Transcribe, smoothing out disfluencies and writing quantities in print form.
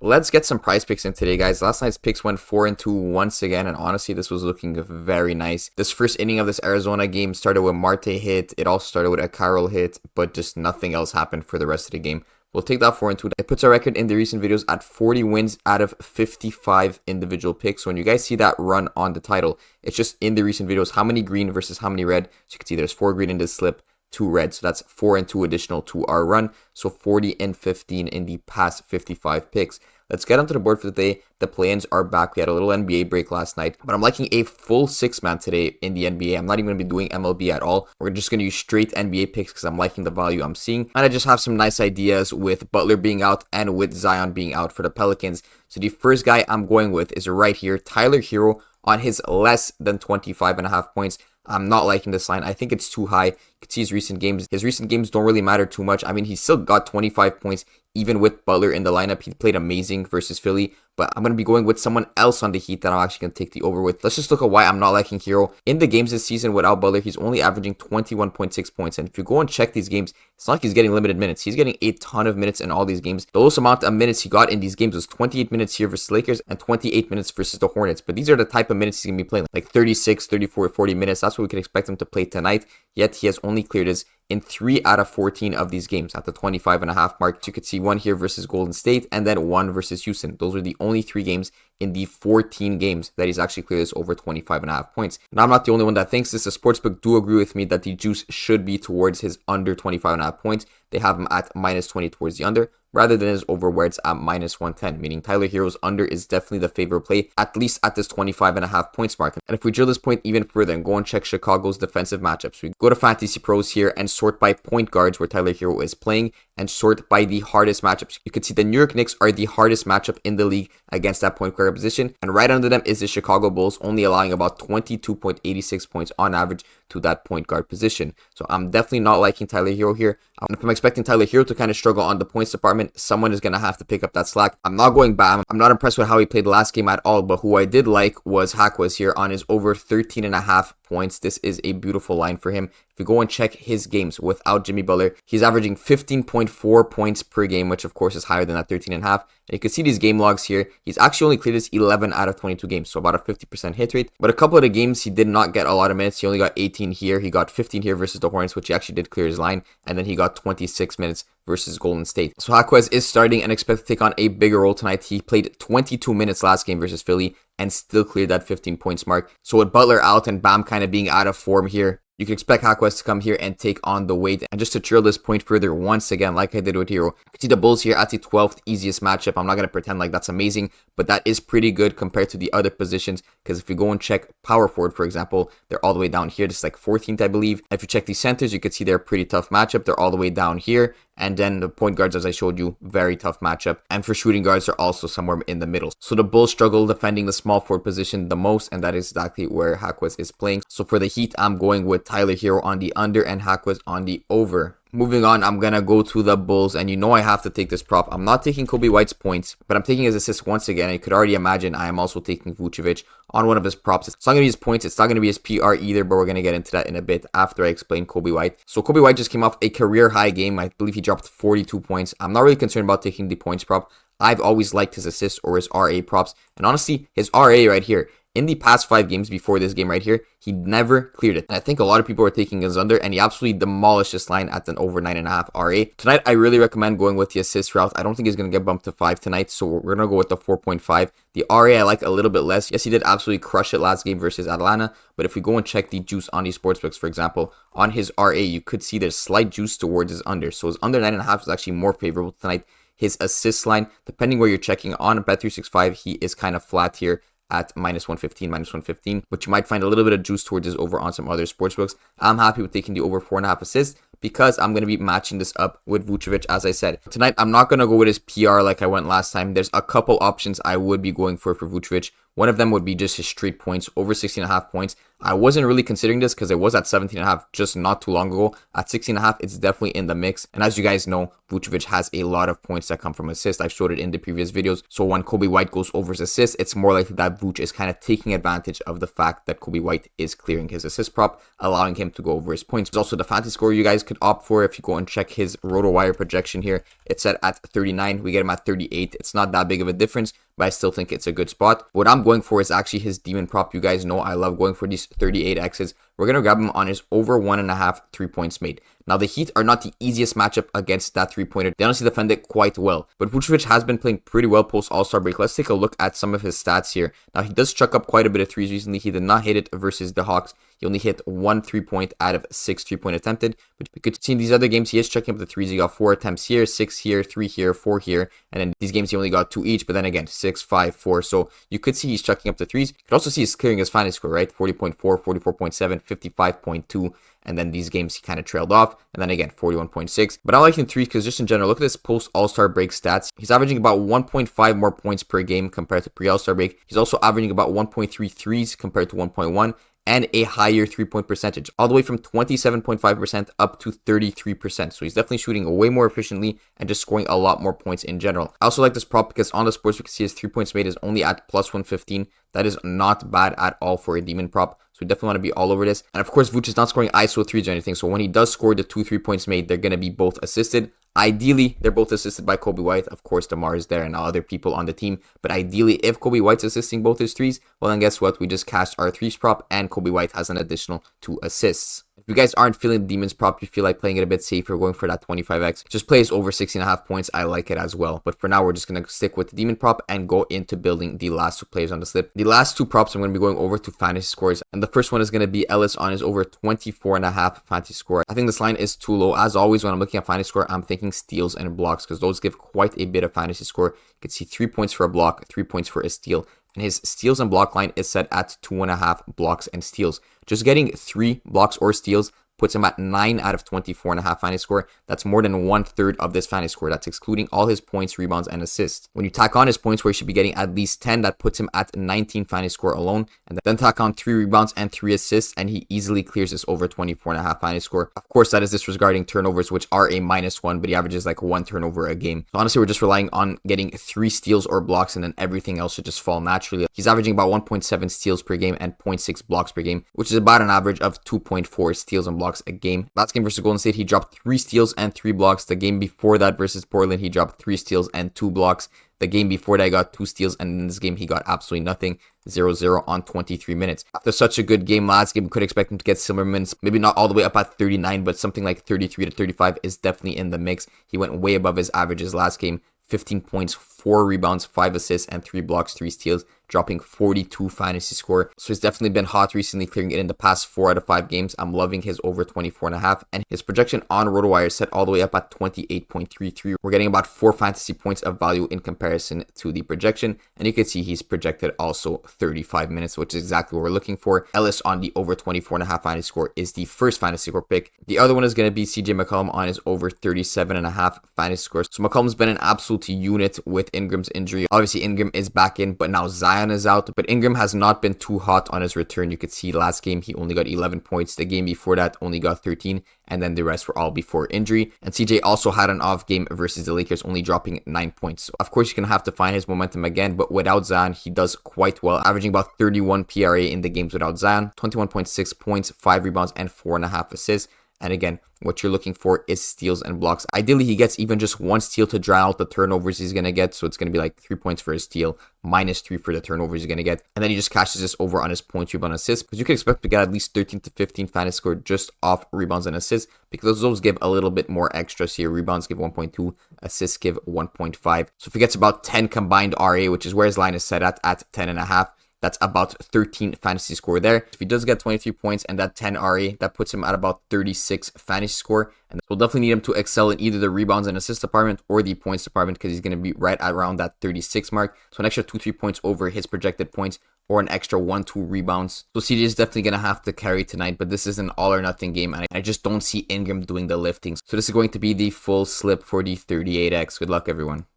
Let's get some prize picks in today, guys. Last night's picks went 4-2 once again, and honestly, this was looking very nice. This first inning of this Arizona game started with Marte hit. It also started with a Carroll hit, but just nothing else happened for the rest of the game. We'll take that 4-2. It puts our record in the recent videos at 40 wins out of 55 individual picks. So when you guys see that run on the title, it's just in the recent videos, how many green versus how many red. So you can see there's 4 green in this slip, 2 red. So that's 4-2 additional to our run. So 40-15 in the past 55 picks. Let's get onto the board for the day. The play-ins are back. We had a little NBA break last night, but I'm liking a full 6-man today in the NBA. I'm not even going to be doing MLB at all. We're just going to use straight NBA picks because I'm liking the value I'm seeing. And I just have some nice ideas with Butler being out and with Zion being out for the Pelicans. So the first guy I'm going with is right here, Tyler Hero on his less than 25.5 points. I'm not liking this line. I think it's too high. You can see his recent games. His recent games don't really matter too much. I mean, he still got 25 points even with Butler in the lineup. He played amazing versus Philly, but I'm going to be going with someone else on the Heat that I'm actually going to take the over with. Let's just look at why I'm not liking Hero. In the games this season without Butler, he's only averaging 21.6 points. And if you go and check these games, it's not like he's getting limited minutes. He's getting a ton of minutes in all these games. The lowest amount of minutes he got in these games was 28 minutes here versus Lakers and 28 minutes versus the Hornets. But these are the type of minutes he's going to be playing, like 36, 34, 40 minutes. That's what we can expect him to play tonight. Yet he has only cleared his in 3 out of 14 of these games at the 25.5 mark. So you could see one here versus Golden State and then one versus Houston. Those were the only 3 games in the 14 games that he's actually cleared this over 25.5 points. Now, I'm not the only one that thinks this. The sportsbook do agree with me that the juice should be towards his under 25.5 points. They have him at -20 towards the under, rather than his over where it's at -110, meaning Tyler Hero's under is definitely the favorite play, at least at this 25.5 points mark. And if we drill this point even further and go and check Chicago's defensive matchups, we go to Fantasy Pros here and sort by point guards where Tyler Hero is playing and sort by the hardest matchups. You can see the New York Knicks are the hardest matchup in the league against that point guard position, and right under them is the Chicago Bulls, only allowing about 22.86 points on average to that point guard position. So I'm definitely not liking Tyler Hero here. If I'm expecting Tyler Hero to kind of struggle on the points department, someone is going to have to pick up that slack. I'm not going Bam. I'm not impressed with how he played last game at all, but who I did like was Hakwes here on his over 13.5 points. This is a beautiful line for him. If we go and check his games without Jimmy Butler, he's averaging 15.4 points per game, which of course is higher than that 13.5. And you can see these game logs here. He's actually only cleared this 11 out of 22 games, so about a 50% hit rate. But a couple of the games, he did not get a lot of minutes. He only got 18 here. He got 15 here versus the Hornets, which he actually did clear his line. And then he got 26 minutes versus Golden State. So Hakwes is starting and expected to take on a bigger role tonight. He played 22 minutes last game versus Philly and still cleared that 15 points mark. So with Butler out and Bam kind of being out of form here, you can expect Hakwes to come here and take on the weight. And just to drill this point further once again, like I did with Hero, you can see the Bulls here at the 12th easiest matchup. I'm not going to pretend like that's amazing, but that is pretty good compared to the other positions. Because if you go and check power forward, for example, they're all the way down here. This is like 14th, I believe. If you check the centers, you can see they're a pretty tough matchup. They're all the way down here. And then the point guards, as I showed you, very tough matchup. And for shooting guards, they're also somewhere in the middle. So the Bulls struggle defending the small forward position the most, and that is exactly where Hakwes is playing. So for the Heat, I'm going with Tyler Hero on the under and Hakwes on the over. Moving on, I'm going to go to the Bulls, and you know I have to take this prop. I'm not taking Kobe White's points, but I'm taking his assists once again. You could already imagine I am also taking Vucevic on one of his props. It's not going to be his points. It's not going to be his PR either, but we're going to get into that in a bit after I explain Kobe White. So Kobe White just came off a career-high game. I believe he dropped 42 points. I'm not really concerned about taking the points prop. I've always liked his assists or his RA props, and honestly, his RA right here, in the past 5 games before this game right here, he never cleared it. And I think a lot of people are taking his under, and he absolutely demolished this line at an over 9.5 RA. Tonight, I really recommend going with the assist route. I don't think he's going to get bumped to 5 tonight, so we're going to go with the 4.5. The RA I like a little bit less. Yes, he did absolutely crush it last game versus Atlanta, but if we go and check the juice on these sportsbooks, for example, on his RA, you could see there's slight juice towards his under. So his under 9.5 is actually more favorable tonight. His assist line, depending where you're checking on Bet365, he is kind of flat here at -115, -115, but you might find a little bit of juice towards his over on some other sportsbooks. I'm happy with taking the over 4.5 assists because I'm going to be matching this up with Vucevic, as I said. Tonight, I'm not going to go with his PR like I went last time. There's a couple options I would be going for Vucevic. One of them would be just his straight points, over 16.5 points. I wasn't really considering this because it was at 17.5 just not too long ago. At 16.5, it's definitely in the mix. And as you guys know, Vucevic has a lot of points that come from assists. I've showed it in the previous videos. So when Kobe White goes over his assists, it's more likely that Vuce is kind of taking advantage of the fact that Kobe White is clearing his assist prop, allowing him to go over his points. There's also the fantasy score you guys could opt for if you go and check his RotoWire projection here. It's set at 39. We get him at 38. It's not that big of a difference, but I still think it's a good spot. What I'm going for is actually his demon prop. You guys know I love going for these 38Xs. We're going to grab him on his over 1.5 3-points made. Now, the Heat are not the easiest matchup against that three-pointer. They honestly defend it quite well. But Vucevic has been playing pretty well post All-Star break. Let's take a look at some of his stats here. Now, he does chuck up quite a bit of threes recently. He did not hit it versus the Hawks. He only hit 1 3-point out of 6 3-point attempted. But you could see in these other games, he is checking up the threes. He got 4 attempts here, 6 here, 3 here, 4 here. And then these games, he only got 2 each. But then again, 6, 5, 4. So you could see he's chucking up the threes. You could also see he's clearing his fantasy score, right? 40.4, 44.7, 55.2. And then these games, he kind of trailed off. And then again, 41.6. But I like him threes because just in general, look at this post All-Star break stats. He's averaging about 1.5 more points per game compared to pre-All-Star break. He's also averaging about 1.3 threes compared to 1.1. And a higher 3-point percentage, all the way from 27.5% up to 33%. So he's definitely shooting way more efficiently and just scoring a lot more points in general. I also like this prop because on the sports, we can see his 3-points made is only at plus 115. That is not bad at all for a demon prop. So we definitely want to be all over this. And of course, Vuce is not scoring ISO 3s or anything. So when he does score the 2 3-points made, they're going to be both assisted. Ideally, they're both assisted by Kobe White. Of course, DeMar is there and other people on the team. But ideally, if Kobe White's assisting both his threes, well, then guess what? We just cashed our threes prop and Kobe White has an additional 2 assists. If you guys aren't feeling the Demons prop, you feel like playing it a bit safer, going for that 25x, just plays over 16.5 points. I like it as well. But for now, we're just going to stick with the Demon prop and go into building the last 2 players on the slip. The last 2 props I'm going to be going over to fantasy scores. And the first one is going to be Ellis on his over 24.5 fantasy score. I think this line is too low. As always, when I'm looking at fantasy score, I'm thinking steals and blocks because those give quite a bit of fantasy score. You can see 3 points for a block, 3 points for a steal. And his steals and block line is set at 2.5 blocks and steals. Just getting 3 blocks or steals puts him at 9 out of 24.5 fantasy score. That's more than 1/3 of this fantasy score. That's excluding all his points, rebounds, and assists. When you tack on his points where he should be getting at least 10, that puts him at 19 fantasy score alone. And then tack on 3 rebounds and 3 assists, and he easily clears this over 24.5 fantasy score. Of course, that is disregarding turnovers, which are a -1, but he averages like 1 turnover a game. So honestly, we're just relying on getting 3 steals or blocks, and then everything else should just fall naturally. He's averaging about 1.7 steals per game and 0.6 blocks per game, which is about an average of 2.4 steals and blocks a game. Last game versus Golden State, he dropped 3 steals and 3 blocks. The game before that versus Portland, he dropped 3 steals and 2 blocks. The game before that, he got 2 steals, and in this game, he got absolutely nothing. 0-0 on 23 minutes. After such a good game last game, we could expect him to get similar minutes. Maybe not all the way up at 39, but something like 33 to 35 is definitely in the mix. He went way above his averages last game. 15 points, 4 rebounds, 5 assists, and 3 blocks, 3 steals, dropping 42 fantasy score. So he's definitely been hot recently, clearing it in the past 4 out of 5 games. I'm loving his over 24.5, and his projection on RotoWire is set all the way up at 28.33. We're getting about 4 fantasy points of value in comparison to the projection, and you can see he's projected also 35 minutes, which is exactly what we're looking for. Ellis on the over 24.5 fantasy score is the first fantasy score pick. The other one is going to be CJ McCollum on his over 37.5 fantasy score. So McCollum's been an absolute unit with Ingram's injury. Obviously, Ingram is back in, but now Zion is out. But Ingram has not been too hot on his return. You could see last game, he only got 11 points. The game before that, only got 13. And then the rest were all before injury. And CJ also had an off game versus the Lakers, only dropping 9 points. So of course, you're going to have to find his momentum again. But without Zion, he does quite well, averaging about 31 PRA in the games without Zion, 21.6 points, 5 rebounds, and 4.5 assists. And again, what you're looking for is steals and blocks. Ideally, he gets even just 1 steal to drown out the turnovers he's going to get. So it's going to be like 3 points for his steal, -3 for the turnovers he's going to get. And then he just cashes this over on his points, rebound, assists. Because you can expect to get at least 13 to 15 fantasy score just off rebounds and assists. Because those give a little bit more extras here. Rebounds give 1.2, assists give 1.5. So if he gets about 10 combined RA, which is where his line is set at 10.5. That's about 13 fantasy score there. If he does get 23 points and that 10 RA, that puts him at about 36 fantasy score. And we'll definitely need him to excel in either the rebounds and assist department or the points department because he's going to be right around that 36 mark. So an extra 2-3 points over his projected points or an extra 1-2 rebounds. So CJ is definitely going to have to carry tonight, but this is an all or nothing game. And I just don't see Ingram doing the lifting. So this is going to be the full slip for the 38x. Good luck, everyone.